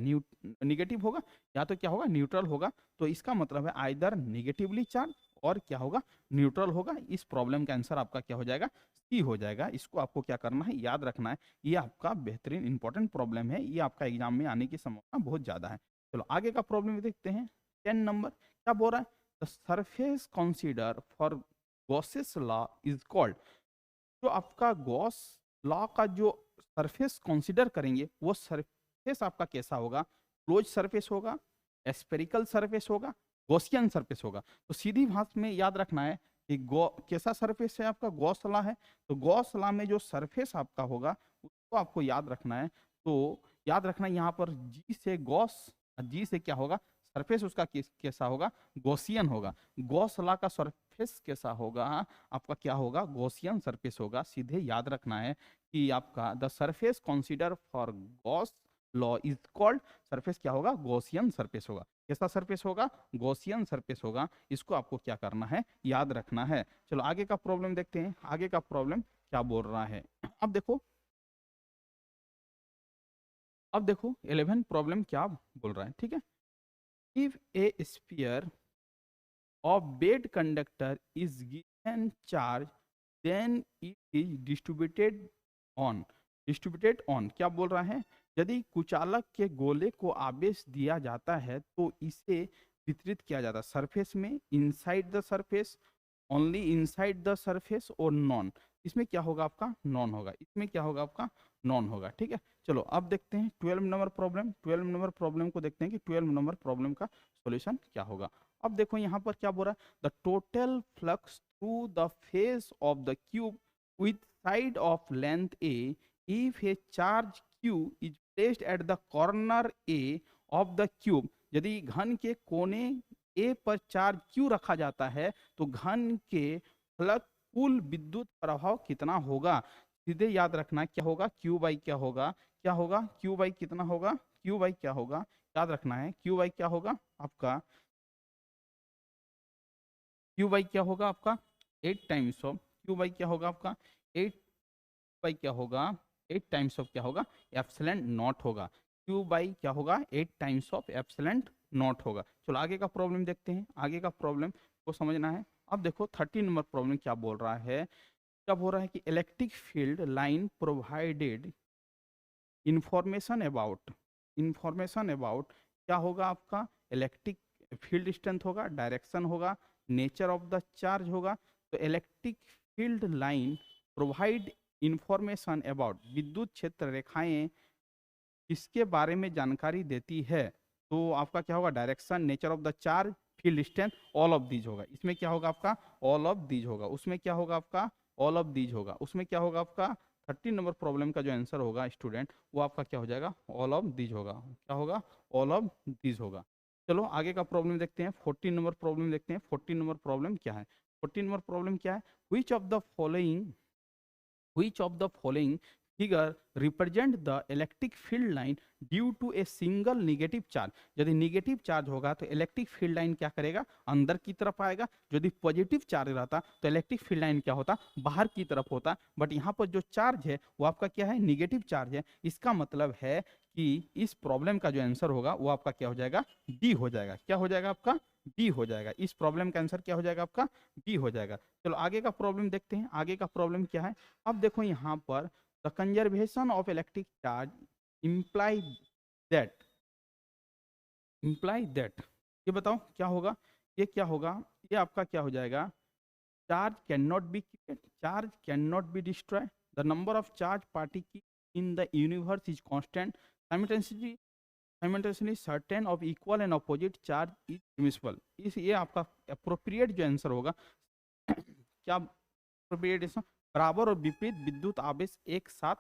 निगेटिव होगा या तो क्या होगा न्यूट्रल होगा। तो इसका मतलब है आइदर निगेटिवली चार्ज और क्या होगा न्यूट्रल होगा। इस प्रॉब्लम का आंसर आपका क्या हो जाएगा सी हो जाएगा। इसको आपको क्या करना है याद रखना है, ये आपका बेहतरीन इंपॉर्टेंट प्रॉब्लम है, ये आपका एग्जाम में आने की संभावना बहुत ज्यादा है। चलो आगे का प्रॉब्लम देखते हैं 10 नंबर क्या बोल रहा है, the surface consider for Gauss's law is called, जो आपका गॉस लॉ का जो सरफेस कंसीडर करेंगे वो सरफेस आपका कैसा होगा, क्लोज सरफेस होगा, स्फेरिकल सरफेस होगा, गॉसियन सरफेस होगा। तो सीधी भाषा में याद रखना है कि कैसा सरफेस है आपका गॉस लॉ है, तो गॉस लॉ में जो सरफेस आपका होगा उसको आपको याद रखना है। तो याद रखना यहाँ पर जी से गॉस, जी से क्या होगा सरफेस उसका कैसा होगा गॉसियन होगा। गॉस लॉ का सरफेस कैसा होगा आपका क्या होगा गॉसियन सरफेस होगा। सीधे याद रखना है कि आपका the surface consider for Gauss law is called, surface क्या होगा गॉसियन सरफेस होगा। कैसा सरफेस होगा गॉसियन सरफेस होगा। इसको आपको क्या करना है याद रखना है। चलो आगे का प्रॉब्लम देखते हैं, आगे का प्रॉब्लम क्या बोल रहा है। अब देखो 11 प्रॉब्लम क्या बोल रहा है, ठीक है। If A sphere of bad conductor is given charge then it is distributed on क्या बोल रहा है, यदि कुचालक के गोले को आवेश दिया जाता है तो इसे वितरित किया जाता है सरफेस में, inside the surface, only inside the surface और नॉन। इसमें क्या होगा आपका नॉन होगा, इसमें क्या होगा आपका नॉन होगा। ठीक है, चलो अब देखते हैं 12 नंबर प्रॉब्लम। 12 नंबर प्रॉब्लम को देखते हैं कि 12 नंबर प्रॉब्लम का सॉल्यूशन क्या होगा। अब देखो यहाँ पर क्या बोल रहा है, the total flux through the face of the cube with side of length A if a charge Q is placed at the corner A of the cube. यदि घन के कोने ए पर चार्ज क्यू रखा जाता है तो घन के फ्लक्स कुल विद्युत प्रभाव कितना होगा। सीधे याद रखना क्या होगा, क्यू बाई क्या होगा, क्या होगा क्यू बाई कितना होगा, क्यू बाई क्या होगा, याद रखना है क्यू बाई क्या होगा आपका, क्यू बाई क्या होगा आपका 8 टाइम्स ऑफ, क्यू बाई क्या होगा आपका 8 बाई क्या होगा 8 टाइम्स ऑफ क्या होगा एप्सिलॉन नॉट होगा। क्यू बाई क्या होगा 8 टाइम्स ऑफ एप्सिलॉन नॉट होगा। चलो आगे का प्रॉब्लम देखते हैं, आगे का प्रॉब्लम को समझना है। अब देखो 13 नंबर प्रॉब्लम क्या बोल रहा है, क्या बोल रहा है कि electric field line provided information about क्या होगा आपका इलेक्ट्रिक फील्ड स्ट्रेंथ होगा, डायरेक्शन होगा, नेचर ऑफ द चार्ज होगा। तो electric field line provide information about, विद्युत क्षेत्र रेखाएं किसके बारे में जानकारी देती है। तो आपका क्या होगा direction, nature of the charge, field strength, all of these होगा। इसमें क्या होगा आपका ऑल ऑफ दीज होगा, उसमें क्या होगा आपका ऑल ऑफ दीज होगा, उसमें क्या होगा आपका 13 नंबर प्रॉब्लम का जो आंसर होगा स्टूडेंट वो आपका क्या हो जाएगा ऑल ऑफ दीज होगा, क्या होगा ऑल ऑफ दीज होगा। चलो आगे का प्रॉब्लम देखते हैं, 14 नंबर प्रॉब्लम देखते हैं। 14 नंबर प्रॉब्लम क्या है, 14 नंबर प्रॉब्लम क्या है, which of the following figure represent the electric field line due to a single negative charge। यदि नेगेटिव चार्ज होगा तो इलेक्ट्रिक फील्ड लाइन क्या करेगा अंदर की तरफ आएगा, यदि पॉजिटिव चार्ज रहता तो इलेक्ट्रिक फील्ड लाइन क्या होता बाहर की तरफ होता। बट यहाँ पर जो चार्ज है वो आपका क्या है निगेटिव चार्ज है। इसका मतलब है कि इस प्रॉब्लम का जो आंसर होगा वो आपका क्या हो जाएगा डी हो जाएगा, क्या हो जाएगा आपका डी हो जाएगा। इस प्रॉब्लम का आंसर क्या हो जाएगा आपका डी हो जाएगा। चलो आगे का प्रॉब्लम देखते हैं, आगे का प्रॉब्लम क्या है। अब देखो यहाँ पर the conservation of electric charge imply that ये बताओ क्या होगा, ये क्या होगा, ये आपका क्या हो जाएगा charge can not be created, charge can not be destroy, the number of charge particle in the universe is constant, simultaneously certain of equal and opposite charge is immiscible. इस ये आपका अप्रोप्रिएट जो आंसर होगा क्या appropriate, बराबर और विपरीत विद्युत आवेश एक साथ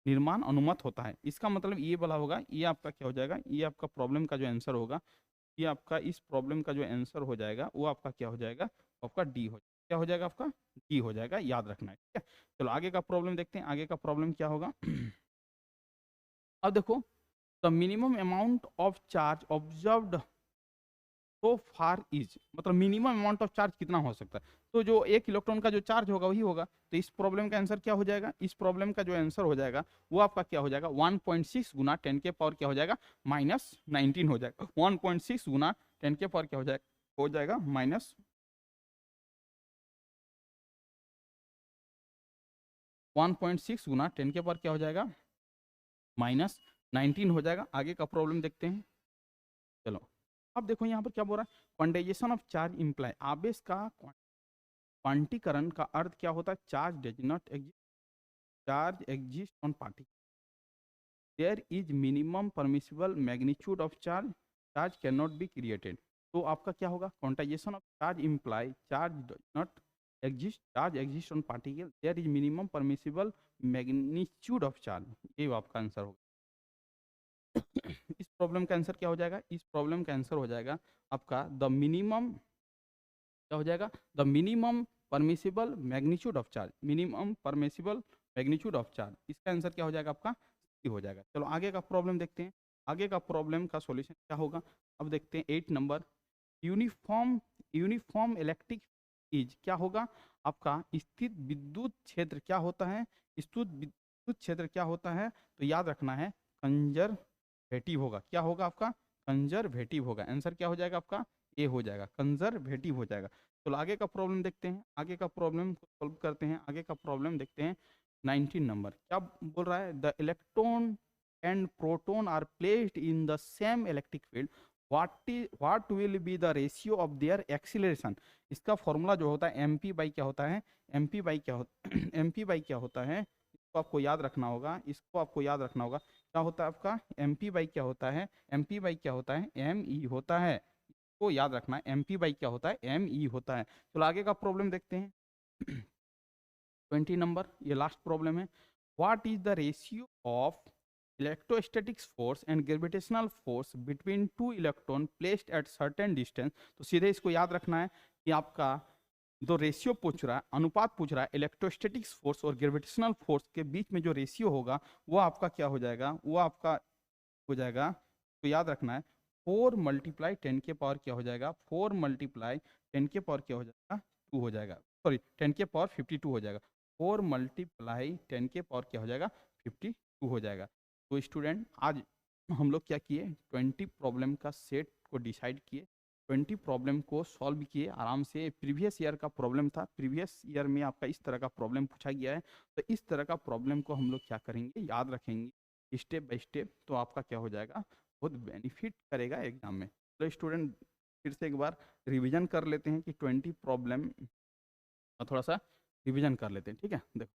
निर्माण अनुमत होता है। इसका मतलब ये वाला होगा, ये आपका क्या हो जाएगा, ये आपका प्रॉब्लम का जो आंसर होगा, ये आपका इस प्रॉब्लम का जो आंसर हो जाएगा वो आपका क्या हो जाएगा आपका डी हो, क्या हो जाएगा आपका डी हो जाएगा, याद रखना है। ठीक है, चलो आगे का प्रॉब्लम देखते हैं, आगे का प्रॉब्लम क्या होगा। अब देखो the minimum amount of charge observed तो फार इज, मतलब मिनिमम अमाउंट ऑफ चार्ज कितना हो सकता है, तो जो एक इलेक्ट्रॉन का जो चार्ज होगा वही होगा। तो इस प्रॉब्लम का आंसर क्या हो जाएगा, इस प्रॉब्लम का जो आंसर हो जाएगा वो आपका क्या हो जाएगा 1.6 गुना 10 के पावर क्या हो जाएगा -19 हो जाएगा। 1.6 गुना 10 के पावर क्या हो जाएगा माइनस 1.6 गुना 10 के पावर क्या हो जाएगा -19 हो जाएगा। आगे का प्रॉब्लम देखते हैं। चलो अब देखो यहाँ पर क्या बोल रहा है, क्वांटाइजेशन ऑफ चार्ज इम्प्लाई, आवेश का क्वांटीकरण का अर्थ क्या होता है, charge does not exist, charge exist on particle, there is minimum permissible magnitude of charge, charge can not be created. तो आपका क्या होगा quantization of charge imply charge does not exist, charge exist on particle, there is minimum permissible magnitude of charge, ये आपका answer होगा। इस problem का answer क्या हो जाएगा, इस प्रॉब्लम का आंसर हो जाएगा आपका द मिनिमम, क्या हो जाएगा the minimum permissible magnitude of charge, minimum permissible magnitude of charge, इसका आंसर क्या हो जाएगा आपका सी हो जाएगा। चलो आगे का प्रॉब्लम देखते हैं, आगे का प्रॉब्लम का सॉल्यूशन क्या होगा। अब देखते हैं 8 नंबर, यूनिफॉर्म इलेक्ट्रिक इज क्या होगा आपका स्थित विद्युत क्षेत्र क्या होता है, स्थित विद्युत क्षेत्र क्या होता है, तो याद रखना है कंजर्वेटिव होगा, क्या होगा आपका कंजर्वेटिव होगा। आंसर क्या हो जाएगा आपका ए हो जाएगा, कंजर्वेटिव हो जाएगा। चलो आगे का प्रॉब्लम देखते हैं, आगे का प्रॉब्लम को सॉल्व करते हैं, आगे का प्रॉब्लम देखते हैं 19 नंबर क्या बोल रहा है, the electron and proton are placed in the same electric field, what will be the ratio of their acceleration. इसका फॉर्मूला जो होता है एम पी बाई क्या होता है, एम पी बाई क्या होता है इसको आपको याद रखना होगा, इसको आपको याद रखना होगा। क्या होता है आपका एम पी बाई क्या होता है, एम पी बाई क्या होता है, एम ई होता है। इसको याद रखना है, एम पी बाई क्या होता है, एम ई होता है। चलो आगे का प्रॉब्लम देखते हैं। 20 नंबर, ये लास्ट प्रॉब्लम है। What is the ratio of electrostatics force and gravitational force between two electron placed at certain distance. तो सीधे इसको याद रखना है कि आपका जो रेशियो पूछ रहा है, अनुपात पूछ रहा है इलेक्ट्रोस्टैटिक्स फोर्स और ग्रेविटेशनल फोर्स के बीच में जो रेशियो होगा वो आपका क्या हो जाएगा, वो आपका हो जाएगा, तो याद रखना है 4 मल्टीप्लाई 10 के पावर क्या हो जाएगा, 4 मल्टीप्लाई 10 के पावर क्या हो जाएगा, 2 हो जाएगा, सॉरी 10 के पावर 52 हो जाएगा। 4 मल्टीप्लाई 10 के पावर क्या हो जाएगा, 52 हो जाएगा। तो स्टूडेंट आज हम लोग क्या किए, 20 प्रॉब्लम का सेट को डिसाइड किए, 20 प्रॉब्लम को सॉल्व किए आराम से। प्रीवियस ईयर का प्रॉब्लम था, प्रीवियस ईयर में आपका इस तरह का प्रॉब्लम पूछा गया है, तो इस तरह का प्रॉब्लम को हम लोग क्या करेंगे, याद रखेंगे स्टेप बाय स्टेप, तो आपका क्या हो जाएगा, बहुत बेनिफिट करेगा एग्जाम में। तो स्टूडेंट फिर से एक बार रिवीजन कर लेते हैं कि 20 प्रॉब्लम थोड़ा सा रिवीजन कर लेते हैं, ठीक है। देखो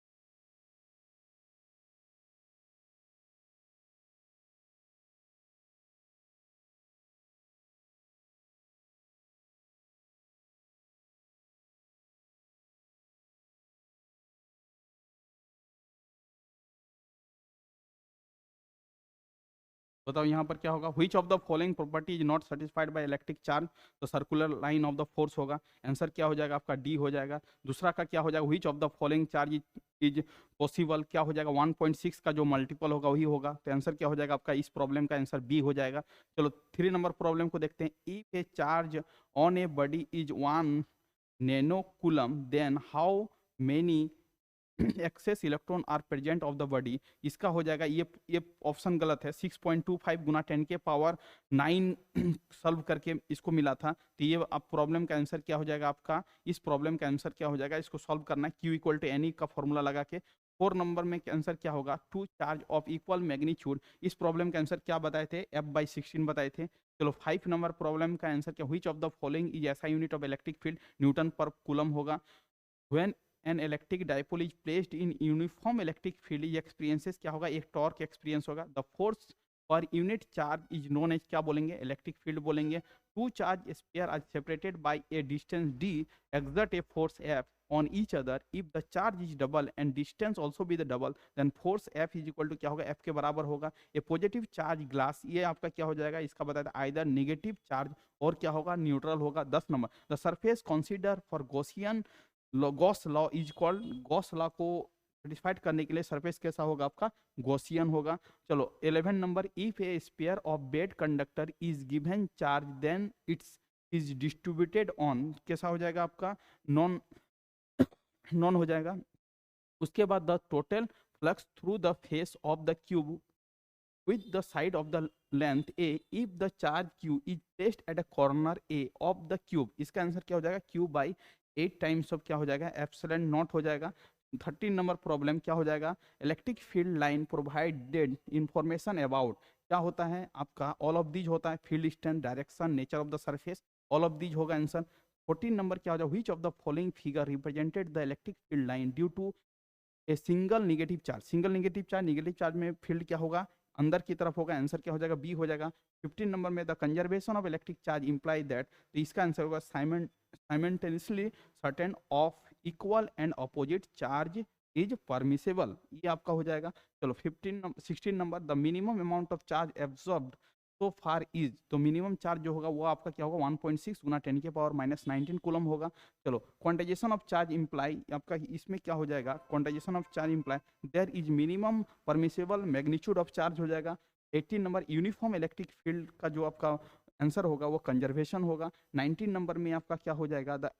बताओ यहाँ पर क्या होगा, which of the following property is not satisfied by electric charge, तो circular line of the force होगा, आंसर क्या हो जाएगा आपका डी हो जाएगा। दूसरा का क्या हो जाएगा, which of the following charge is possible, क्या हो जाएगा 1.6 का जो मल्टीपल होगा वही होगा, तो आंसर क्या हो जाएगा आपका, इस प्रॉब्लम का आंसर बी हो जाएगा। चलो 3 नंबर प्रॉब्लम को देखते हैं। If a charge on a body is 1 nano coulomb then how many excess electron are present of the body, इसका हो जाएगा, ये ऑप्शन गलत है, 6.25 गुना 10 के पावर 9 सॉल्व करके इसको मिला था, तो ये अब प्रॉब्लम का आंसर क्या हो जाएगा आपका, इस प्रॉब्लम का आंसर क्या हो जाएगा, इसको सॉल्व करना है Q इक्वल टू एन का फॉर्मूला लगा के। 4 नंबर में आंसर क्या होगा, 2 चार्ज ऑफ इक्वल मैग्नीट्यूड, इस प्रॉब्लम का आंसर क्या बताए थे, F/16 बताए थे। चलो 5 नंबर प्रॉब्लम का आंसर क्या, which of the following is SI unit of electric field, Newton per coulomb होगा। When an electric dipole is placed in uniform electric field, ये एक्सपीरियंसेस क्या होगा, एक टॉर्क एक्सपीरियंस होगा। The force per unit charge is known as, क्या बोलेंगे, electric field बोलेंगे। Two charge sphere are separated by a distance d, exert a force F on each other, if the charge is double and distance also be the double, then force F is equal to क्या होगा, F के बराबर होगा। ए positive charge glass, ये आपका क्या हो जाएगा, इसका बताया था आइदर नेगेटिव चार्ज और क्या होगा, न्यूट्रल होगा। 10 number, the surface consider for Gaussian Gauss law is called, Gauss law को सेटिस्फाइड करने के लिए सरफेस कैसा होगा आपका, गॉसियन होगा। चलो 11 number, if a sphere of bad conductor is given charge then its is distributed on, कैसा हो जाएगा आपका, नॉन नॉन हो जाएगा। उसके बाद the total flux through the face of the cube with the side of the length a if the charge q is placed at a corner a of the cube, इसका answer क्या हो जाएगा, q by 8 times of क्या हो जाएगा, epsilon not हो जाएगा। 13 number problem क्या हो जाएगा, electric field line provided information about, क्या होता है आपका, ऑल ऑफ दीज होता है, field strength, direction, nature of the surface, all of these होगा आंसर। 14 नंबर क्या हो जाएगा, which of the following figure represented the electric field line due to a single negative charge, single negative charge में field क्या होगा, अंदर की तरफ होगा, आंसर क्या हो जाएगा, बी हो जाएगा। 15 नंबर में the conservation of electric charge imply that, तो इसका आंसर होगा simultaneously certain of equal and opposite charge is permissible, ये आपका हो जाएगा। चलो 16 number, the minimum amount of charge absorbed so far is, तो मिनिमम चार्ज जो होगा वो आपका क्या होगा, 1.6 गुना 10 के पावर -19 कूलम होगा। चलो क्वांटाइजेशन ऑफ चार्ज इंप्लाई, आपका इसमें क्या हो जाएगा, quantization of charge imply there is minimum permissible magnitude of charge हो जाएगा। 18 नंबर, यूनिफॉर्म इलेक्ट्रिक फील्ड का जो आपका आंसर होगा वो कंजर्वेशन होगा। 19 नंबर में आपका क्या हो जाएगा, the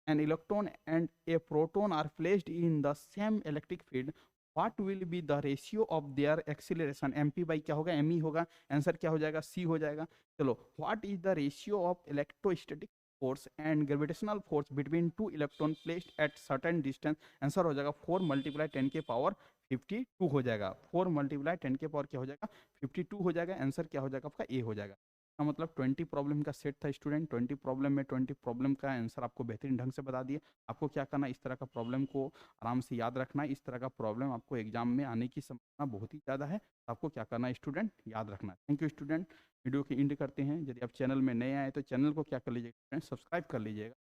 an electron and a proton are placed in the same electric field, what will be the ratio of their acceleration, mp by क्या होगा, me होगा, आंसर क्या हो जाएगा, c हो जाएगा। चलो what is the ratio of electrostatic force and gravitational force between two electron placed at certain distance, answer हो जाएगा 4 मल्टीप्लाई 10 के पावर 52 हो जाएगा, 4 मल्टीप्लाई 10 के पावर क्या हो जाएगा, 52 हो जाएगा, आंसर क्या हो जाएगा आपका ए हो जाएगा। का मतलब 20 प्रॉब्लम का सेट था स्टूडेंट। 20 प्रॉब्लम में 20 प्रॉब्लम का आंसर आपको बेहतरीन ढंग से बता दिए। आपको क्या करना है, इस तरह का प्रॉब्लम को आराम से याद रखना है। इस तरह का प्रॉब्लम आपको एग्जाम में आने की संभावना बहुत ही ज़्यादा है। आपको क्या करना है स्टूडेंट, याद रखना है। Thank you student. वीडियो की एंड करते हैं। यदि आप चैनल में नए आए तो चैनल को क्या कर लीजिएगा, सब्सक्राइब कर लीजिएगा।